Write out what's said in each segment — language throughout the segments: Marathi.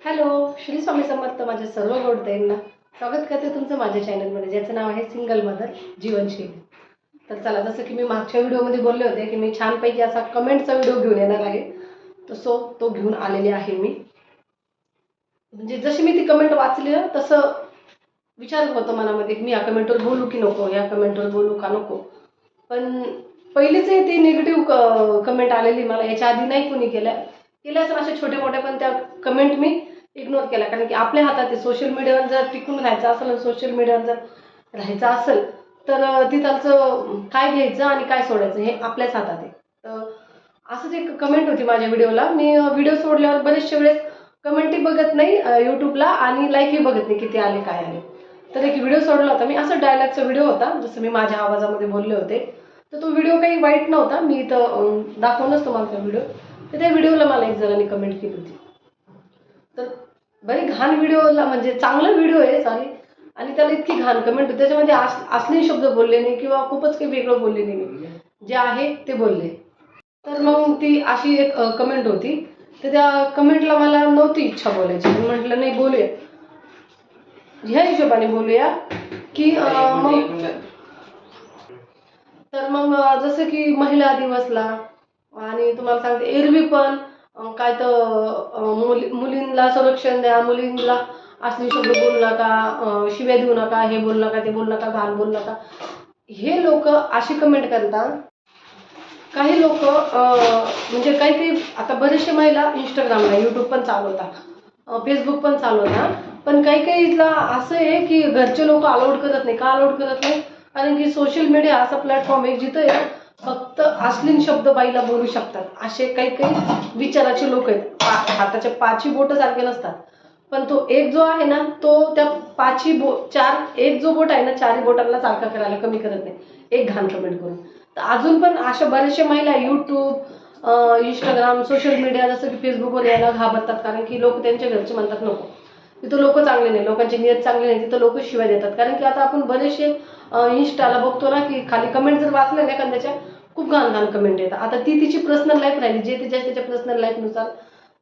हॅलो, श्री स्वामी समर्थ. माझ्या सर्व गोडताईंना स्वागत करते तुमचं माझ्या चॅनलमध्ये, ज्याचं नाव आहे सिंगल मदर जीवनशैली. तर चला, जसं की मी मागच्या व्हिडिओमध्ये बोलले होते की मी छानपैकी असा कमेंटचा व्हिडिओ घेऊन येणार आहे, तसं तो घेऊन आलेले आहे मी. म्हणजे जशी मी ती कमेंट वाचली ना, तसं विचार होतं मनामध्ये की मी या कमेंटवर बोलू की नको, या कमेंटवर बोलू का नको. पण पहिलीच ती निगेटिव्ह कमेंट आलेली, मला याच्या आधी नाही कोणी केल्या असं अशा छोट्या मोठ्या, पण त्या कमेंट मी इग्नोर केला. कारण की आपल्या हातात आहे, सोशल मीडियावर जर टिकून राहायचं असेल, सोशल मीडियावर जर राहायचं असेल तर तिथलचं काय घ्यायचं आणि काय सोडायचं हे आपल्याच हातात आहे. तर असंच एक कमेंट होती माझ्या व्हिडिओला. मी व्हिडिओ सोडल्यावर बरेचशे वेळेस कमेंटही बघत नाही यूट्यूबला आणि लाईकही बघत नाही किती आले काय आले. तर एक व्हिडिओ सोडला होता मी, असं डायलॉगचा व्हिडिओ होता, जसं मी माझ्या आवाजामध्ये बोलले होते. तर तो व्हिडिओ काही वाईट नव्हता, मी इथं दाखवूनच तुम्हाला तो व्हिडिओ. तर त्या व्हिडिओला मला एक जणांनी कमेंट केली होती. तर बरी घाण व्हिडिओला, म्हणजे चांगला व्हिडिओ आहे सॉरी, आणि त्याला इतकी घाण कमेंट होती. त्याच्यामध्ये असली शब्द बोलले नाही किंवा खूपच काही वेगळं बोलले नाही, मी जे आहे ते बोलले. तर मग ती अशी एक कमेंट होती. तर त्या कमेंटला मला नव्हती इच्छा बोलायची. मी म्हटलं नाही, बोलूया, ह्या हिशोबाने बोलूया की मग. तर मग जसं की महिला दिवसला, आणि तुम्हाला सांगते एरवी पण काय तर मुलींना संरक्षण द्या, मुलींना असली शब्द बोलू नका, शिव्या देऊ नका, हे बोलू नका, ते बोलू नका, घाण बोलू नका. हे लोक अशी कमेंट करतात. काही लोक म्हणजे काही काही आता बरेचशे महिला इंस्टाग्रामला, यूट्यूब पण चालवतात, फेसबुक पण चालवतात. पण काही काहीला असं आहे की घरचे लोक अलाउड करत नाही. का अलाउड करत नाही? कारण की सोशल मीडिया असा प्लॅटफॉर्म आहे जिथं फक्त अश्लील शब्द बाईला बोलू शकतात, असे काही काही विचाराचे लोक आहेत. हाताच्या पाची बोट सारखे नसतात, पण तो एक जो आहे ना, तो त्या एक जो बोट आहे ना, चारही बोटांना सारखा करायला कमी करत नाही एक घाण कमेंट करून. तर अजून पण अशा बऱ्याचशा महिला यूट्यूब, इंस्टाग्राम, सोशल मीडिया जसं की फेसबुकवर यायला घाबरतात. कारण की लोक, त्यांच्या घरचे म्हणतात नको, तिथं लोक चांगले नाही, लोकांची नियत चांगली नाही, तिथं लोक शिवाय देतात. कारण की आता आपण बरेचसे इंस्टाला बघतो ना की खाली कमेंट जर वाचल्या ना एखाद्याच्या, खूप घाण घाण कमेंट येतात. आता ती तिची पर्सनल लाईफ राहिली, जे ते त्याच्या पर्सनल लाईफनुसार,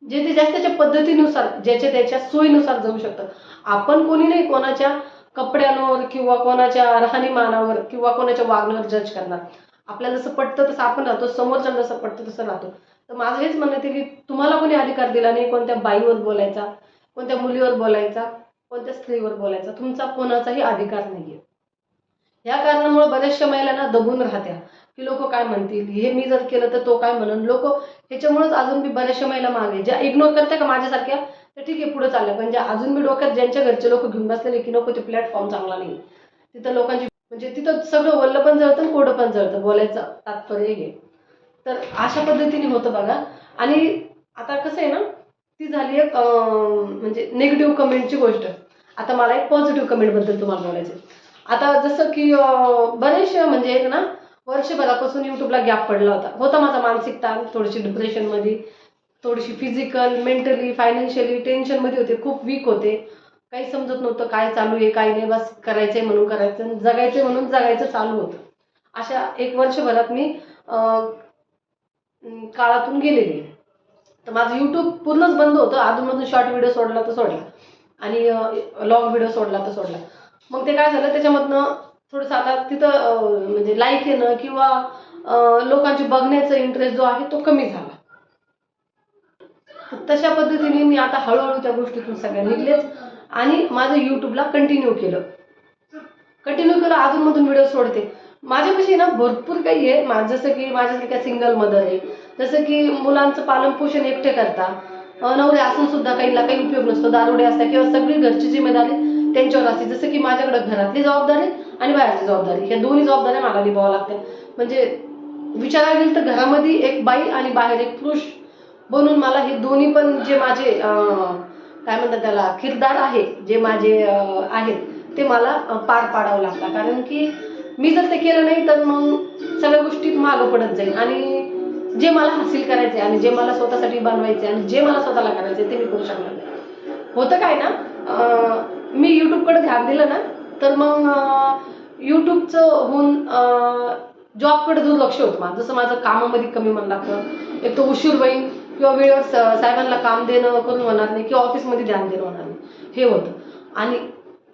जे ते त्याच्या पद्धतीनुसार, ज्याच्या त्याच्या सोयीनुसार जाऊ शकतं. आपण कोणी नाही कोणाच्या कपड्यांवर किंवा कोणाच्या राहणीमानावर किंवा कोणाच्या वागण्यावर जज करणार. आपल्याला जसं पटतं तसं आपण राहतो, समोरच्याला जसं पटतं तसं राहतो. तर माझं हेच म्हणणं आहे की तुम्हाला कोणी अधिकार दिला नाही कोणत्या बाईवर बोलायचा, कोणत्या मुलीवर बोलायचा, कोणत्या स्त्रीवर बोलायचा. तुमचा कोणाचाही अधिकार नाहीये. या कारणामुळे बऱ्याचशा महिलांना दबून राहत्या की लोक काय म्हणतील, हे मी जर केलं तर तो काय म्हणून. लोक ह्याच्यामुळेच अजून बी बऱ्याचशा महिला मागे, ज्या इग्नोर करते का माझ्यासारख्या, तर ठीक आहे पुढे चालल्या. पण ज्या अजून बी डोक्यात ज्यांच्या घरचे लोक घेऊन बसलेले की नको, ते प्लॅटफॉर्म चांगला नाही, तिथं लोकांची म्हणजे तिथं सगळं वल्ल पण जळतं, कोडं पण जळतं, बोलायचं तात्पर्य हे. तर अशा पद्धतीने होतं बघा. आणि आता कसं आहे ना, ती झाली एक म्हणजे निगेटिव्ह कमेंटची गोष्ट. आता मला एक पॉझिटिव्ह कमेंटबद्दल तुम्हाला बोलायचं. आता जसं की बरेचसे म्हणजे एक ना, वर्षभरापासून यूट्यूबला गॅप पडला होता माझा मानसिक ताण, थोडीशी डिप्रेशनमध्ये, थोडीशी फिजिकल, मेंटली, फायनान्शियली टेन्शनमध्ये होते, खूप वीक होते. काही समजत नव्हतं काय चालू आहे काय नाही, बस करायचंय म्हणून करायचं, जगायचंय म्हणून जगायचं चालू होतं. अशा एक वर्षभरात मी काळातून गेलेली. तर माझं यूट्यूब पूर्णच बंद होतं. अधूनमधून शॉर्ट व्हिडिओ सोडला तर सोडला आणि लॉंग व्हिडिओ सोडला तर सोडला. मग ते काय झालं, त्याच्यामधनं थोडंसं आता तिथं म्हणजे लाईक येणं किंवा लोकांची बघण्याचा इंटरेस्ट जो आहे तो कमी झाला. तशा पद्धतीने मी आता हळूहळू त्या गोष्टीतून सगळ्या निघलेच आणि माझं यूट्यूबला कंटिन्यू केलं. अजूनमधून व्हिडिओ सोडते. माझ्यापाशी ना भरपूर काही आहे, जसं की माझ्यासारख्या सिंगल मदर आहे, जसं की मुलांचं पालनपोषण एकटे करता, नवरे असून सुद्धा काहीला काही उपयोग नसतो, दारुडे असतात किंवा सगळी घरची जिम्मेदारी त्यांच्यावर असते. जसं की माझ्याकडे घरातली जबाबदारी आणि बाहेरची जबाबदारी, ह्या दोन्ही जबाबदाऱ्या मला निभाव्या लागतात. म्हणजे विचारायला गेलं तर घरामध्ये एक बाई आणि बाहेर एक पुरुष बनून मला हे दोन्ही पण जे माझे काय म्हणतात त्याला किरदार आहे, जे माझे आहेत, ते मला पार पाडावं लागतं. कारण की मी जर ते केलं नाही तर मग सगळ्या गोष्टी मागं पडत जाईल. आणि जे मला हासिल करायचे आणि जे मला स्वतःसाठी बनवायचे आणि जे मला स्वतःला करायचे ते मी करू शकणार नाही. होतं काय ना, मी यूट्यूबकडे ध्यान दिलं ना, तर मग यूट्यूबचं होऊन जॉबकडे दुर्लक्ष होतं माझं. जसं माझं कामामध्ये कमी मन लागतं, एक तर उशीर होईल, किंवा वेळेवर साहेबांना काम देणं करून होणार नाही किंवा ऑफिसमध्ये ध्यान देणं होणार नाही, हे होतं. आणि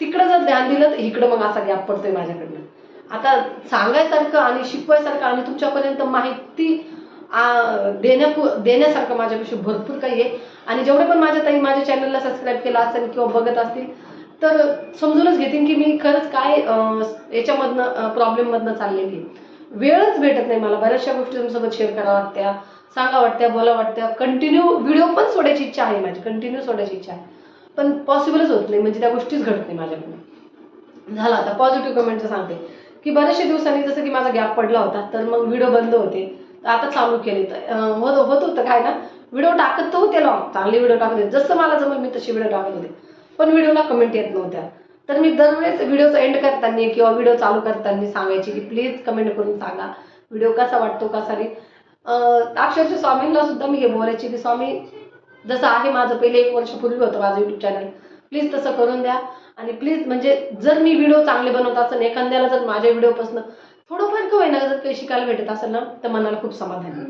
तिकडं जर ध्यान दिलं तर इकडं मग असा गॅप पडतोय माझ्याकडनं. आता सांगायसारखं आणि शिकवायसारखं आणि तुमच्यापर्यंत माहिती देण्यासारखं माझ्यापाशी भरपूर काही आहे. आणि जेवढे पण माझ्या ताई माझ्या चॅनलला सबस्क्राईब केलं असेल किंवा बघत असतील तर समजूनच घेतील की मी खरंच काय याच्यामधनं प्रॉब्लेममधनं चाललेली आहे. वेळच भेटत नाही मला, बऱ्याचशा गोष्टी तुमच्यासोबत शेअर कराव्या वाटत्या, सांगा वाटत्या, बोला वाटत्या. कंटिन्यू व्हिडिओ पण सोडायची इच्छा आहे माझी, कंटिन्यू सोडायची इच्छा आहे, पण पॉसिबलच होत नाही, म्हणजे त्या गोष्टीच घडत नाही माझ्याकडून. झालं आता पॉझिटिव्ह कमेंटचं सांगते की बऱ्याचशा दिवसांनी जसं की माझा गॅप पडला होता तर मग व्हिडिओ बंद होते, आता चालू केले. तर होत होतं काय ना, व्हिडिओ टाकत तर होते लॉंग, चांगले व्हिडिओ टाकत होते, जसं मला जमेल मी तसे व्हिडिओ टाकत होते, पण व्हिडिओला कमेंट येत नव्हत्या. तर मी दरवेळेस व्हिडिओचा एंड करताना किंवा व्हिडिओ चालू करताना सांगायची की प्लीज कमेंट करून सांगा व्हिडिओ कसा वाटतो कसा नाही. अक्षरशः स्वामींना सुद्धा मी हे बोलायची की स्वामी, जसं आहे माझं पहिले 1 वर्षापूर्वी होतं माझं युट्यूब चॅनल, प्लीज तसं करून द्या. आणि प्लीज म्हणजे जर मी व्हिडिओ चांगले बनवत असेल, एखाद्याला जर माझ्या व्हिडिओपासून थोडंफार का होईना जर काही शिकायला भेटत असेल ना, तर मनाला खूप समाधान आहे.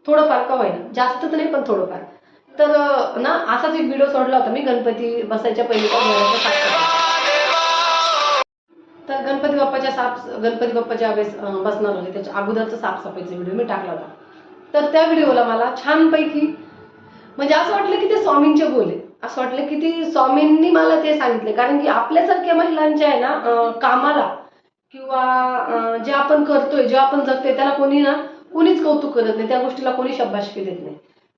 थोडंफार का होईना, जास्त तर नाही पण थोडंफार. तर ना असाच एक व्हिडिओ सोडला होता मी गणपती बसायच्या पहिले. तर गणपती बाप्पाच्या वेळेस बसणार होते, त्याच्या अगोदरचा साफसफाईचा व्हिडिओ मी टाकला होता. तर त्या व्हिडिओला मला छानपैकी म्हणजे असं वाटलं की ते स्वामींचे बोले, असं वाटलं की ती स्वामींनी मला ते सांगितले. कारण की आपल्यासारख्या महिलांच्या आहे ना कामाला किंवा जे आपण करतोय, जे आपण जगतोय त्याला कोणीच कौतुक करत नाही, त्या गोष्टीला कोणी शाबासकी देत नाही.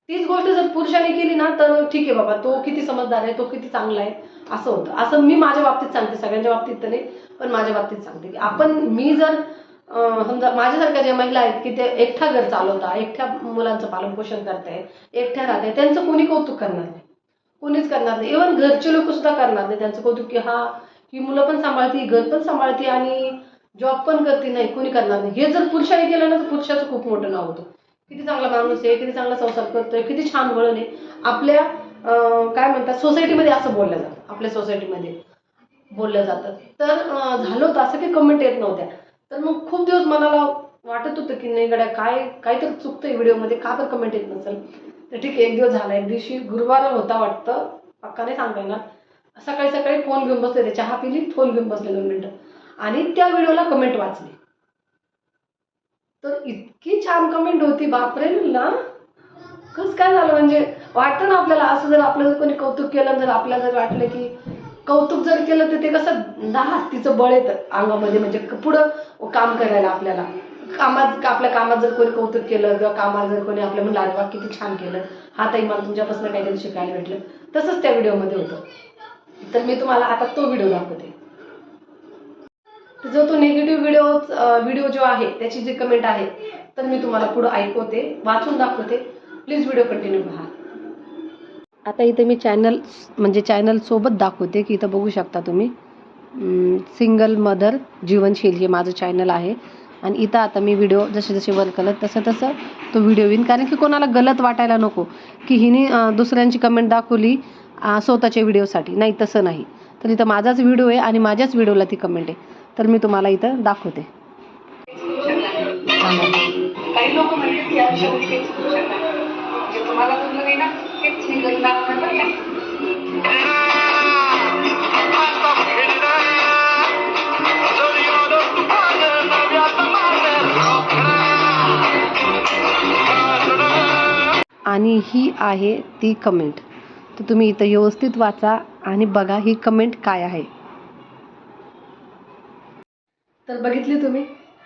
तीच गोष्ट जर पुरुषाने केली ना तर ठीक आहे बाबा, तो किती समजदार आहे, तो किती चांगला आहे, असं होतं. असं मी माझ्या बाबतीत सांगते, सगळ्यांच्या बाबतीत तर नाही पण माझ्या बाबतीत सांगते की मी जर समजा माझ्यासारख्या ज्या महिला आहेत की ते एकट्या घर चालवता, एकट्या मुलांचं पालनपोषण करताय, एकट्या राहते, त्यांचं कोणी कौतुक करणार नाही, कोणीच करणार नाही. इव्हन घरचे लोक सुद्धा करणार नाही त्यांचं कौतुक की हा ही मुलं पण सांभाळती, घर पण सांभाळती आणि जॉब पण करते, नाही कोणी करणार नाही. हे जर पुरुषाने केलं ना तर पुरुषाचं खूप मोठं नाव होतं. किती चांगला माणूस आहे, किती चांगला संसार करतोय, किती छान वळण आहे. आपल्या काय म्हणतात सोसायटीमध्ये असं बोललं जातं, आपल्या सोसायटीमध्ये बोललं जातं. तर झालं होतं असं, की कमेंट येत नव्हत्या. तर मग खूप दिवस मनाला वाटत होतं की नाही गड्या काहीतरी चुकतंय व्हिडिओमध्ये, का तर कमेंट येत नसेल. तर ठीक आहे, एक दिवस झाला, एक दिवशी गुरुवार होता वाटतं, पक्का नाही सांगता येणार, सकाळी सकाळी फोन घेऊन बसले, चहा पिली, फोन घेऊन बसले 2 मिनिटं आणि त्या व्हिडिओला कमेंट वाचली. तर इतकी छान कमेंट होती, बापरे ना, कसं काय झालं म्हणजे वाटतं ना आपल्याला. असं जर आपलं जर कोणी कौतुक केलं, जर आपल्याला जर वाटलं की कौतुक जर केलं तर ते कसं 10 हत्तीचं बळ येतं अंगामध्ये, म्हणजे पुढं काम करायला. आपल्या कामात जर कोणी कौतुक केलं किंवा कामात जर कोणी आपल्या म्हणलं अरे वा किती छान केलं, हा ताई मला तुमच्यापासून काहीतरी शिकायला भेटलं, तसंच त्या व्हिडिओमध्ये होतं. तर मी तुम्हाला आता तो व्हिडिओ दाखवते. जो तो निगेटिव्ह व्हिडिओ जो आहे त्याची जी कमेंट आहे तर मी तुम्हाला पुढे ऐकवते, वाचून दाखवते. प्लीज व्हिडिओ कंटिन्यू पहा. आता इथे मी चॅनल सोबत दाखवते की इथं बघू शकता तुम्ही सिंगल मदर जीवनशैली हे माझं चॅनल आहे. आणि इथं आता मी व्हिडिओ जसे वर करत तसं तो व्हिडिओ येईन, कारण की कोणाला गलत वाटायला नको की हिने दुसऱ्यांची कमेंट दाखवली स्वतःच्या व्हिडिओसाठी. नाही, तसं नाही. तर इथं माझाच व्हिडिओ आहे आणि माझ्याच व्हिडिओला ती कमेंट आहे, तर मी तुम्हाला इथं दाखवते. काही लोक म्हणतात की आयुष्यामध्ये काही चुकू शकतात, जे तुम्हाला जमलं नाही ना तेच मी करणार नाही. आणि ही आहे ती कमेंट. तर तुम्ही इथं व्यवस्थित वाचा आणि बघा ही कमेंट काय आहे. तर बघितली तुम्ही,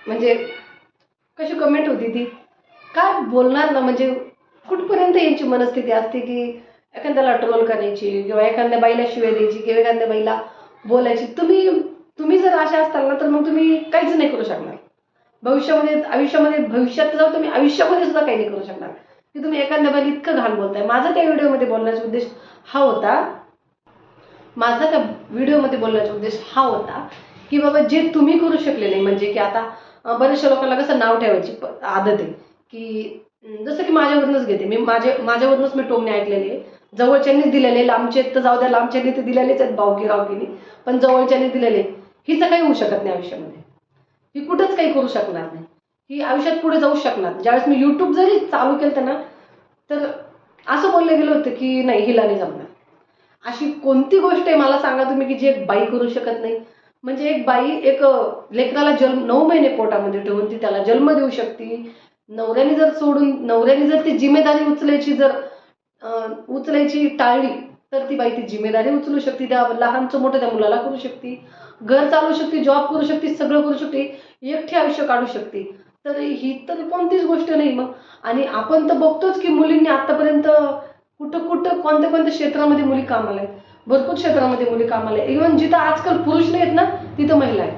म्हणजे कशी कमेंट होती ती, काय बोलणार ना, म्हणजे कुठपर्यंत यांची मनस्थिती असते की एखाद्याला ट्रोल करायची किंवा एखाद्या बाईला शिव्या द्यायची किंवा एखाद्या बाईला बोलायची. तुम्ही जर अशा असताल ना तर मग तुम्ही काहीच नाही करू शकणार भविष्यात जाऊ तुम्ही आयुष्यामध्ये सुद्धा काही नाही करू शकणार की तुम्ही एखाद्या बाईला इतकं घाण बोलताय. माझा त्या व्हिडिओमध्ये बोलण्याचा उद्देश हा होता की बाबा जे तुम्ही करू शकले नाही, म्हणजे की आता बऱ्याचशा लोकांना कसं नाव ठेवायची आदत आहे की जसं की माझ्यावरूनच घेते मी, माझ्यावरूनच मी टोमणे ऐकलेले आहे. जवळच्यांनीच दिलेले, लांबचे तर जाऊ द्या, लांबच्यांनी तर दिलेलेच आहेत रावकीने, पण जवळच्यांनी दिलेले. हिचं काही होऊ शकत नाही आयुष्यामध्ये, ही कुठंच काही करू शकणार नाही, ही आयुष्यात पुढे जाऊ शकणार. ज्यावेळेस मी युट्यूब जरी चालू केलं ना तर असं बोललं गेलं होतं की नाही हिला नाही जमणार. अशी कोणती गोष्ट आहे मला सांगा तुम्ही की जी एक बाई करू शकत नाही? म्हणजे एक बाई एक लेकराला जन्म 9 महिने पोटामध्ये ठेवून ती त्याला जन्म देऊ शकते. नवऱ्याने जर ती जिम्मेदारी उचलायची टाळली तर ती बाई ती जिम्मेदारी उचलू शकते. त्या लहानचं मोठं त्या मुलाला करू शकते, घर चालवू शकते, जॉब करू शकते, सगळं करू शकते, एकटे आयुष्य काढू शकते. तर ही तर कोणतीच गोष्ट नाही मग. आणि आपण तर बघतोच की मुलींनी आतापर्यंत कुठं कुठं कोणत्या कोणत्या क्षेत्रामध्ये मुली कामाला आहेत. भरपूर क्षेत्रामध्ये मुली कामाला आहेत. इव्हन जिथं आजकाल पुरुष नाही आहेत ना तिथं महिला आहेत.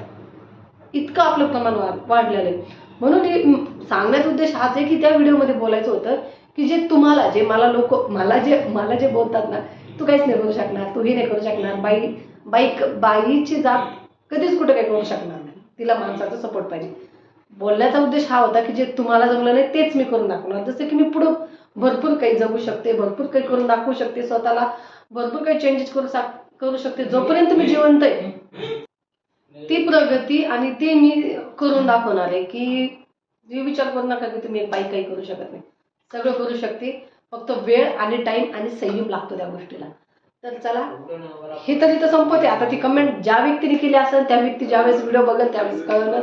इतकं आपलं प्रमाण वाढलेलं आहे. म्हणून सांगण्याचा उद्देश हाच आहे की त्या व्हिडिओमध्ये बोलायचं होतं की जे तुम्हाला जे मला जे बोलतात ना, तू काहीच नाही करू शकणार, तूही नाही करू शकणार, बाईची जात कधीच कुठं काही करू शकणार नाही, तिला माणसाचा सपोर्ट पाहिजे. बोलण्याचा उद्देश हा होता की जे तुम्हाला जमलं नाही तेच मी करून दाखवणार. जसं की मी पुढं भरपूर काही जगू शकते, भरपूर काही करून दाखवू शकते, स्वतःला भरपूर काही चेंजेस करू शकते. जोपर्यंत मी जिवंत आहे ती प्रगती आणि ते मी करून दाखवणार आहे. की जे विचार करू नका की तुम्ही एक बाई काही करू शकत नाही, सगळं करू शकते. फक्त वेळ आणि टाइम आणि संयम लागतो त्या गोष्टीला. तर चला, हे तर इथं संपते. आता ती कमेंट ज्या व्यक्तीने केली असेल त्या व्यक्ती ज्यावेळेस व्हिडिओ बघेल त्यावेळेस कळलं.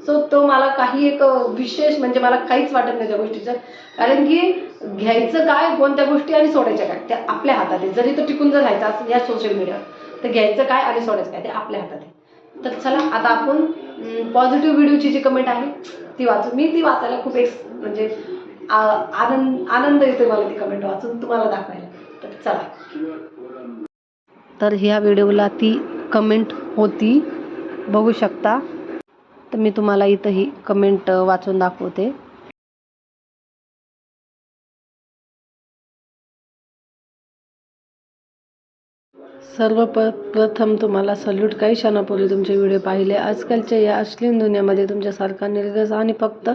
सो तो मला काही एक विशेष म्हणजे मला काहीच वाटत नाही त्या गोष्टीचं. कारण की घ्यायचं काय कोणत्या गोष्टी आणि सोडायच्या काय त्या आपल्या हातात आहे. जरी तो टिकून जर राहायचा असेल या सोशल मीडियावर तर घ्यायचं काय आणि सोडायचं काय ते आपल्या हातात आहे. तर चला आता आपण पॉझिटिव्ह व्हिडिओची जी कमेंट आहे ती वाचू. मी ती वाचायला खूप म्हणजे आनंद येतोय मला ती कमेंट वाचून तुम्हाला दाखवायला. तर चला, तर ह्या व्हिडिओला ती कमेंट होती, बघू शकता. तर मी तुम्हाला इथं ही कमेंट वाचून दाखवते. सर्वप्रथम तुम्हाला सल्यूट. काही क्षणापूर्वी तुमचे व्हिडिओ पाहिले. आजकालच्या या अश्लील दुनियामध्ये तुमच्यासारखा निर्गस आणि फक्त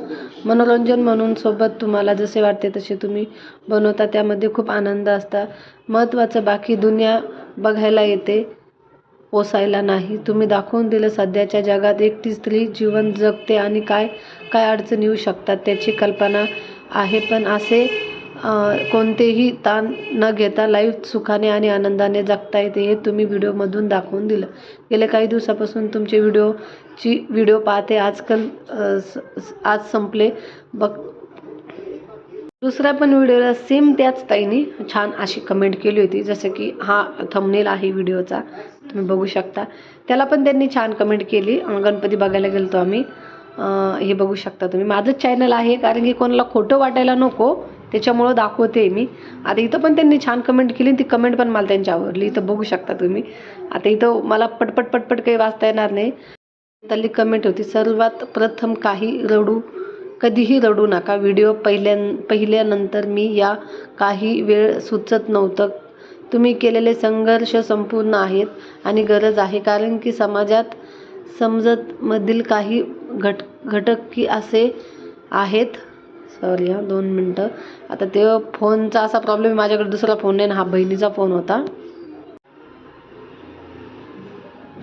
मनोरंजन म्हणून सोबत तुम्हाला जसे वाटते तसे तुम्ही बनवता, त्यामध्ये खूप आनंद असता. महत्त्वाचं बाकी दुनिया बघायला येते, पोसायला नाही. तुम्ही दाखवून दिलं सध्याच्या जगात एकटी स्त्री जीवन जगते आणि काय काय अडचणी येऊ शकतात त्याची कल्पना आहे. पण असे कोणतेही ताण न घेता लाईफ सुखाने आणि आनंदाने जगता येते हे तुम्ही व्हिडिओमधून दाखवून दिलं. गेल्या काही दिवसापासून तुमचे व्हिडिओ पाहते. आज संपले बघ. दुसऱ्या पण व्हिडिओला सेम त्याच ताईने छान अशी कमेंट केली होती, जसं की हा थंबनेल आहे व्हिडिओचा, तुम्ही बघू शकता. त्याला पण त्यांनी छान कमेंट केली. गणपती बघायला गेलतो आम्ही. हे बघू शकता तुम्ही. माझंच चॅनल आहे, कारण की कोणाला खोटं वाटायला नको त्याच्यामुळं दाखवते मी. आता इथं पण त्यांनी छान कमेंट केली, ती कमेंट पण मला त्यांची आवडली. इथं बघू शकता तुम्ही. आता इथं मला पटपट काही वाचता येणार नाही. त्यातली कमेंट होती, सर्वात प्रथम कधीही रडू नका. व्हिडिओ पाहिल्यानंतर मी या काही वेळ सुचत नव्हतं. तुम्ही केलेले संघर्ष संपूर्ण आहेत आणि गरज आहे, कारण की समजतमधील काही घटक की असे आहेत. सॉरी 2 मिनटं. आता ते फोनचा असा प्रॉब्लेम, माझ्याकडे दुसरा फोन नाही, हा बहिणीचा फोन होता.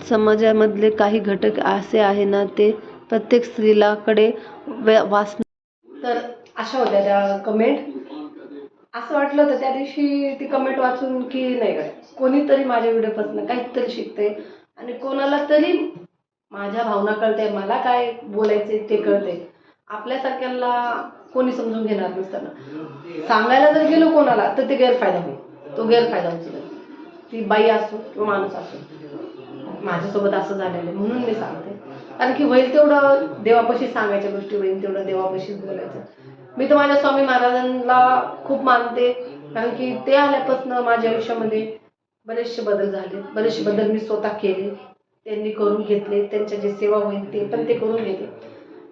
समाजामधले काही घटक असे आहे ना, ते प्रत्येक स्त्रीला कडे तर अशा होत्या त्या कमेंट. असं वाटलं होतं त्या दिवशी ती कमेंट वाचून की नाही काय कोणीतरी माझ्या व्हिडिओपासून काहीतरी शिकते आणि कोणाला तरी माझ्या भावना कळते, मला काय बोलायचे ते कळते. आपल्यासारख्यांना कोणी समजून घेणार नसतं ना. सांगायला जर गेलो कोणाला तर ते गैरफायदा होईल, तो गैरफायदा उचलेल. ती बाई असो किंवा माणूस असो. माझ्यासोबत असं झालेलं आहे म्हणून मी सांगते. कारण की होईल तेवढं देवापाशी सांगायच्या गोष्टी, होईल तेवढं देवापाशीच बोलायचं. मी तर माझ्या स्वामी महाराजांना खूप मानते, कारण की ते आल्यापासून माझ्या आयुष्यामध्ये बरेचसे बदल झाले. बरेचसे बदल मी स्वतः केले, त्यांनी करून घेतले. त्यांच्या जे सेवा होईल ते पण ते करून घेते.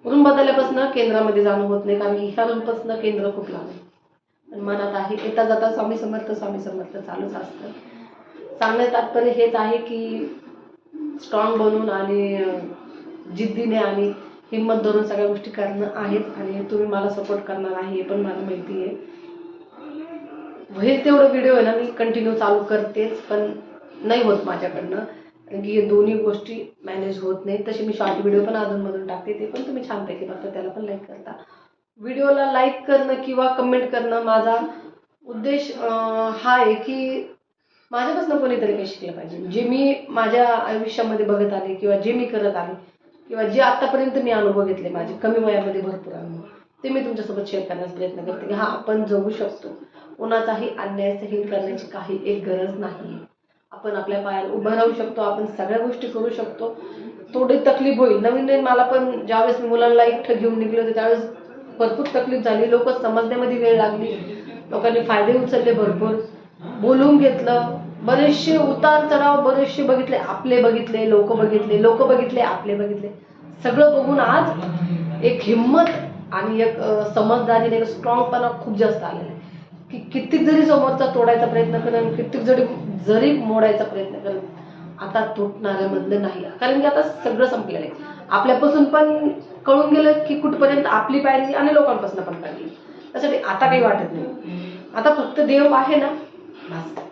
रूम बदलल्यापासून केंद्रामध्ये जाणं होत नाही, कारण की ह्या रूमपासून केंद्र खूप लांब आहे. मनात आहे, येता जाता स्वामी समर्थ चालूच असतं. सांगण्याचं तात्पर्य हेच आहे की स्ट्रॉंग बनून आणि जिद्दीने आणि हिंमत धरून सगळ्या गोष्टी करणं आहेत. आणि तुम्ही मला सपोर्ट करणार आहे हे पण मला माहिती आहे. होईल तेवढं व्हिडिओ आहे ना मी कंटिन्यू चालू करतेच, पण नाही होत माझ्याकडनं, कारण की हे दोन्ही गोष्टी मॅनेज होत नाही. तसे मी शॉर्ट व्हिडिओ पण अधूनमधून टाकते, ते पण तुम्ही छानपैकी बघता, त्याला पण लाईक करता. व्हिडिओला लाईक करणं किंवा कमेंट करणं माझा उद्देश हा आहे की माझ्यापासून कोणीतरी काही शिकलं पाहिजे. जे मी माझ्या आयुष्यामध्ये बघत आले किंवा जे मी करत आले किंवा जे आतापर्यंत मी अनुभव घेतले माझे कमी वयामध्ये भरपूर अनुभव, ते मी तुमच्यासोबत शेअर करण्याचा प्रयत्न करते की हा आपण जगू शकतो. कोणाचाही अन्याय सहन करण्याची काही एक गरज नाही. आपण आपल्या पायावर उभं राहू शकतो. आपण सगळ्या गोष्टी करू शकतो. थोडी तकलीफ होईल. नवीन नवीन मला पण ज्यावेळेस मी मुलांना एकटं घेऊन निघले होते त्यावेळेस भरपूर तकलीफ झाली. लोक समजण्यामध्ये वेळ लागली. लोकांनी फायदे उचलले भरपूर. बोलून घेतलं. बरेचसे उतार चढाव बरेचसे बघितले. आपले बघितले, लोक बघितले, आपले बघितले. सगळं बघून आज एक हिंमत आणि एक समजदारी, एक स्ट्रॉंगपणा खूप जास्त आलेला आहे की कित्येक जरी समोरचा तोडायचा प्रयत्न करेल, कित्येक जरी मोडायचा प्रयत्न करेल, आता तुटणाऱ्यामधलं नाही. कारण की आता सगळं संपलेलं आहे. आपल्यापासून पण कळून गेलं की कुठपर्यंत आपली पायरी आणि लोकांपासून पण पाहिजे. त्यासाठी आता काही वाटत नाही. आता फक्त देव आहे ना, बस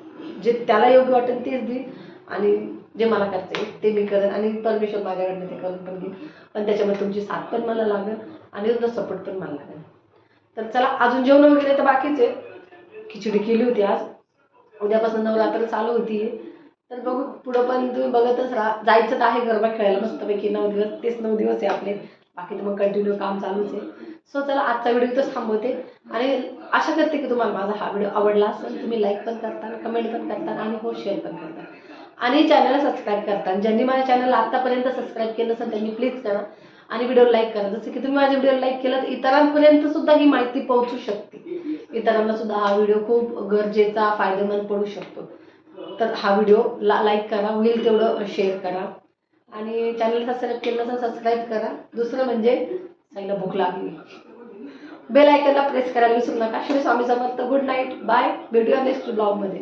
जे त्याला योग्य वाटेल तेच देईल आणि जे मला करायचं ते मी करेन आणि परमेश्वर माझ्याकडनं ते करून पण घेईल. पण त्याच्यामध्ये तुमची साथ पण मला लागेल आणि तुमचा सपोर्ट पण मला लागेल. तर चला, अजून जेवण वगैरे तर बाकीच आहे. खिचडी केली होती आज. उद्यापासून नवरात्र चालू होती. तर बघू पुढं पण तुम्ही बघतच राहा. जायचं तर आहे गरबा खेळायला मस्तपैकी 9 दिवस. तेच 9 दिवस आहे आपले. बाकी तर मग कंटिन्यू काम चालूच आहे. सो चला, आजचा व्हिडिओ इथंच थांबवते आणि आशा करते की तुम्हाला माझा हा व्हिडिओ आवडला असेल. तुम्ही लाईक पण करता, कमेंट पण करता आणि हो शेअर पण करता आणि चॅनलला सबस्क्राईब करता. ज्यांनी माझ्या चॅनलला आतापर्यंत सबस्क्राईब केलं असेल त्यांनी प्लीज करा आणि व्हिडिओ लाईक करा. जसं की तुम्ही माझ्या व्हिडिओ लाईक केलं तर इतरांपर्यंत सुद्धा ही माहिती पोहोचू शकते. इतरांना सुद्धा हा व्हिडिओ खूप गरजेचा, फायदेमंद पडू शकतो. तर हा व्हिडिओ लाईक करा, होईल तेवढं शेअर करा आणि चॅनल सबस्क्राईब केलं तर सबस्क्राईब करा. दुसरं म्हणजे साईला भूक लागली, बेल आयकॉनला प्रेस करायला विसरू नका. Shri Swami Samarth. Good night, bye. भेटूया नेक्स्ट ब्लॉग मध्ये.